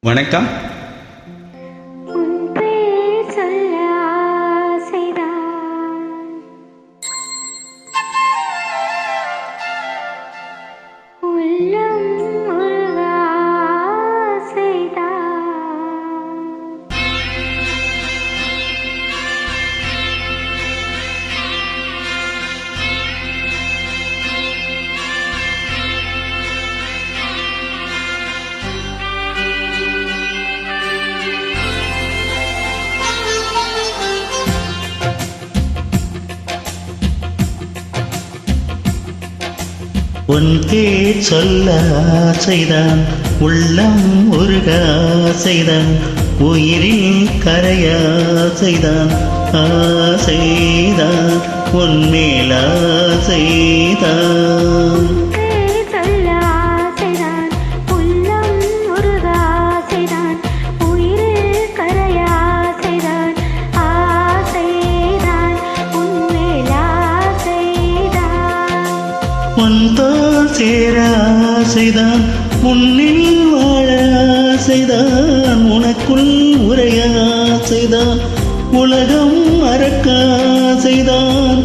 வணக்கம். உன் பேர் சொல்ல ஆசைதான், உள்ளம் உருக ஆசைதான், உயிரில் கரைய ஆசைதான், ஆசைதான் உன் மேல் ஆசைதான். உன் தோள் சேர ஆசைதான், உன்னில் வாழ ஆசைதான், உனக்குள் உரைய ஆசைதான், உலகம் மறக்க ஆசைதான்,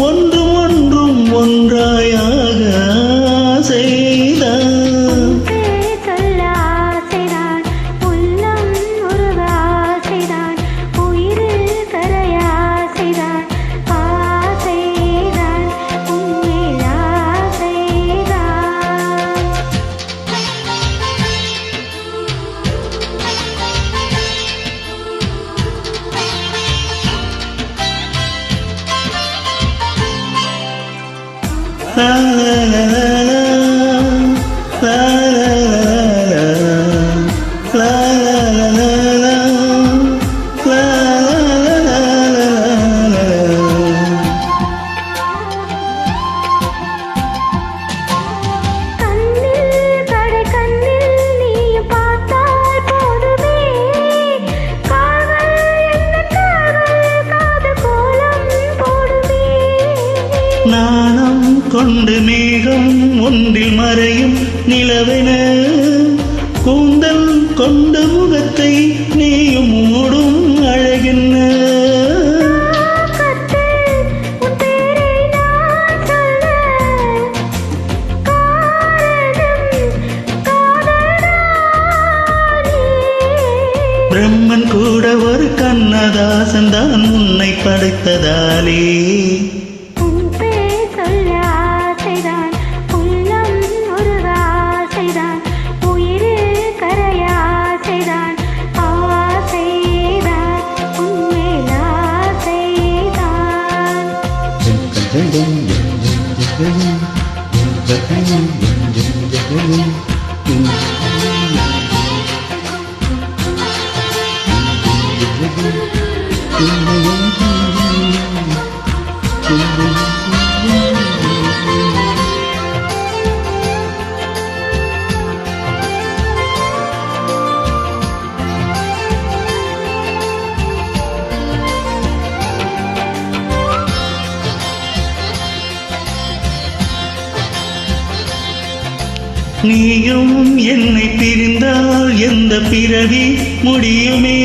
ஒன்றும் ஒன்றும் ஒன்றாயாக ஆசைதான். La la la la la, la la la la, la la la la, la la la la. கண்ணில் கடை கண்ணில் நீ பார்த்தால் போதுமே, காதல் என்ன காதல் காது கோலம் போடுமே. நாணம் கொண்டு மேகம் ஒன்றில் மறையும் நிலவென, கூந்தல் கொண்ட முகத்தை நீயும் மூடும் அழகென்ன. பிரம்மன் கூட ஒரு கண்ணதாசன் தான் உன்னை படைத்ததாலே. நீயும் என்னை பிரிந்தால் எந்த பிறவி முடியுமே,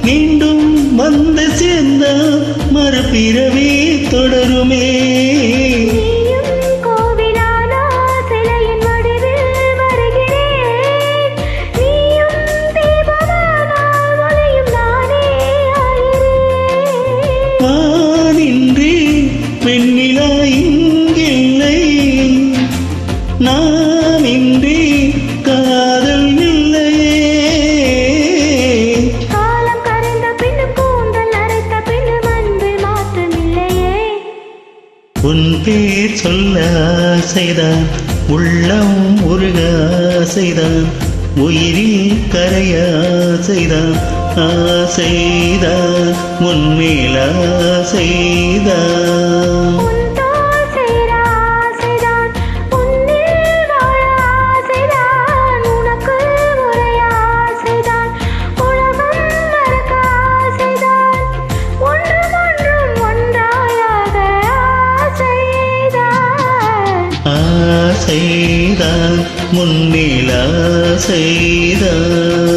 மீண்டும் வந்து சேர்ந்தால் மறுபிறவி தொடருமே. வானின்றி வெண்ணிலா இங்கில்லை, நான் இன்றி காதல் இல்லையே. காலம் கரைந்த பின்னும் கூந்தல் அரைத்த பின்னும் அன்பில் மாற்றம் இல்லையே. உன் பேர் சொல்ல ஆசைதான், உள்ளம் உருக ஆசைதான், உயிரில் கரைய ஆசைதான், ஆசைதான் உன் மேல் ஆசைதான். ஆசைதான் முன்னில் ஆசை. நீதான்